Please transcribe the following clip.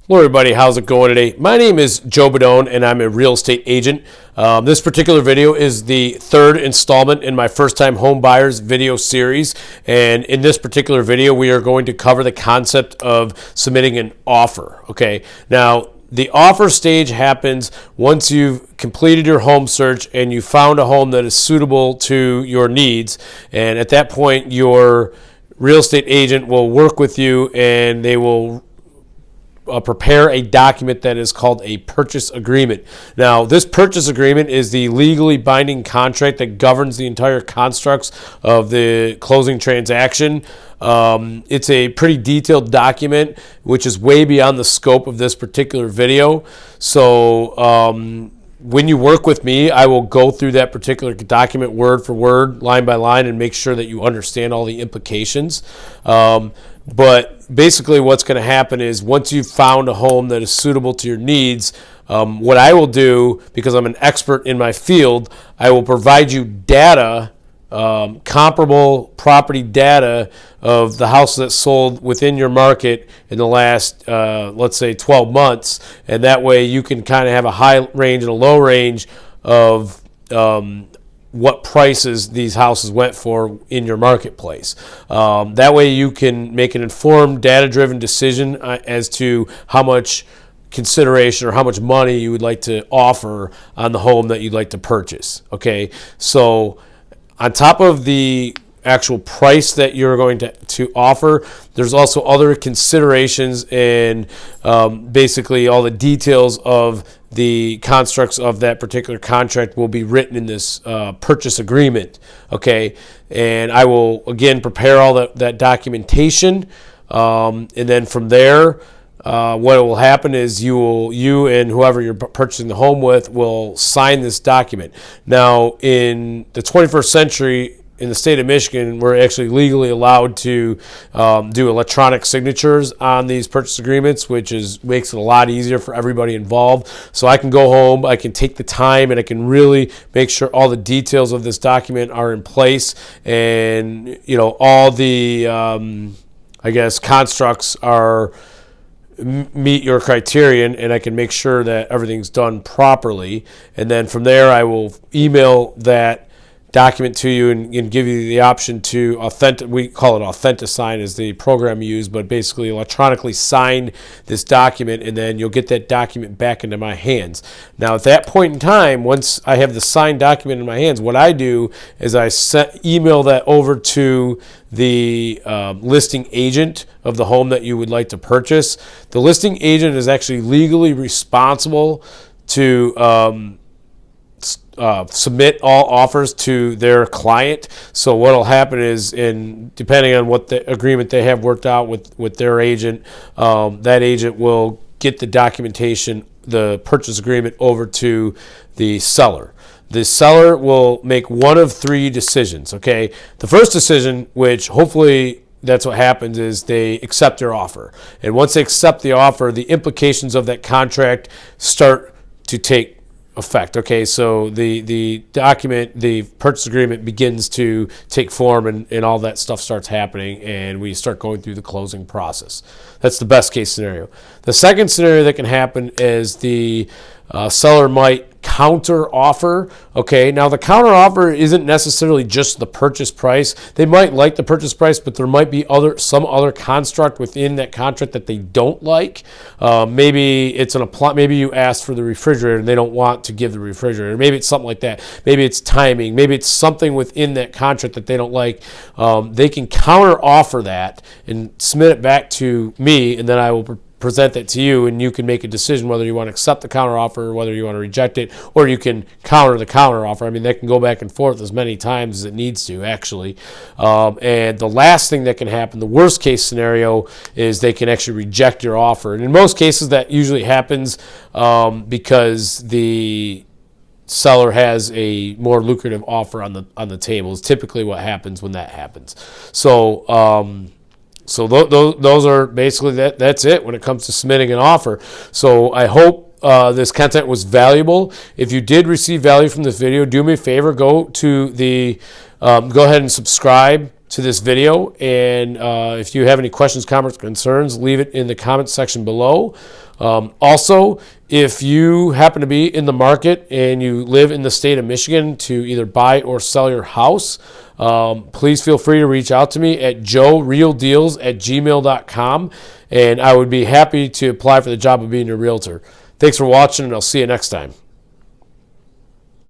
Hello everybody, how's it going today? My name is Joe Bedogne and I'm a real estate agent. This particular video is the third installment in my first time home buyers video series, and in this particular video we are going to cover the concept of submitting an offer. Okay, now the offer stage happens once you've completed your home search and you found a home that is suitable to your needs, and at that point your real estate agent will work with you and they will prepare a document that is called a purchase agreement. Now, this purchase agreement is the legally binding contract that governs the entire constructs of the closing transaction. It's a pretty detailed document, which is way beyond the scope of this particular video. So, when you work with me, I will go through that particular document word for word, line by line, and make sure that you understand all the implications. But basically what's going to happen is once you've found a home that is suitable to your needs, what I will do, because I'm an expert in my field, I will provide you data, comparable property data of the houses that sold within your market in the last, let's say, 12 months. And that way you can kind of have a high range and a low range of what prices these houses went for in your marketplace. That way you can make an informed, data-driven decision as to how much consideration or how much money you would like to offer on the home that you'd like to purchase. Okay, so on top of the actual price that you're going to offer, there's also other considerations and basically all the details of the constructs of that particular contract will be written in this purchase agreement. Okay, and I will again prepare all that documentation, and then from there what will happen is you and whoever you're purchasing the home with will sign this document. Now, in the 21st century, in the state of Michigan, we're actually legally allowed to do electronic signatures on these purchase agreements, which makes it a lot easier for everybody involved. So I can go home, I can take the time, and I can really make sure all the details of this document are in place, and all the constructs meet your criterion, and I can make sure that everything's done properly. And then from there, I will email that document to you and give you the option to we call it AuthentiSign is the program we use, but basically electronically sign this document, and then you'll get that document back into my hands. Now, at that point in time, once I have the signed document in my hands, what I do is I email that over to the listing agent of the home that you would like to purchase. The listing agent is actually legally responsible to submit all offers to their client. So what will happen is, depending on what the agreement they have worked out with their agent, that agent will get the documentation, the purchase agreement, over to the seller. The seller will make one of three decisions. Okay, the first decision, which hopefully that's what happens, is they accept your offer. And once they accept the offer, the implications of that contract start to take effect. Okay, so the document, the purchase agreement begins to take form, and all that stuff starts happening, and we start going through the closing process. That's the best case scenario. The second scenario that can happen is the seller might counter offer. Okay, now the counter offer isn't necessarily just the purchase price. They might like the purchase price, but there might be some other construct within that contract that they don't like. Maybe it's maybe you asked for the refrigerator and they don't want to give the refrigerator. Maybe it's something like that. Maybe it's timing. Maybe it's something within that contract that they don't like. They can counter offer that and submit it back to me, and then I will present that to you, and you can make a decision whether you want to accept the counter offer or whether you want to reject it, or you can counter the counter offer. I mean, that can go back and forth as many times as it needs to, actually. And the last thing that can happen, the worst case scenario, is they can actually reject your offer. And in most cases, that usually happens because the seller has a more lucrative offer on the table. Is typically what happens when that happens. So those are basically that's it when it comes to submitting an offer. So I hope this content was valuable. If you did receive value from this video, do me a favor, go ahead and subscribe to this video. And if you have any questions, comments, concerns, leave it in the comment section below. Also, if you happen to be in the market and you live in the state of Michigan to either buy or sell your house, please feel free to reach out to me at joerealdeals@gmail.com, and I would be happy to apply for the job of being a realtor. Thanks for watching, and I'll see you next time.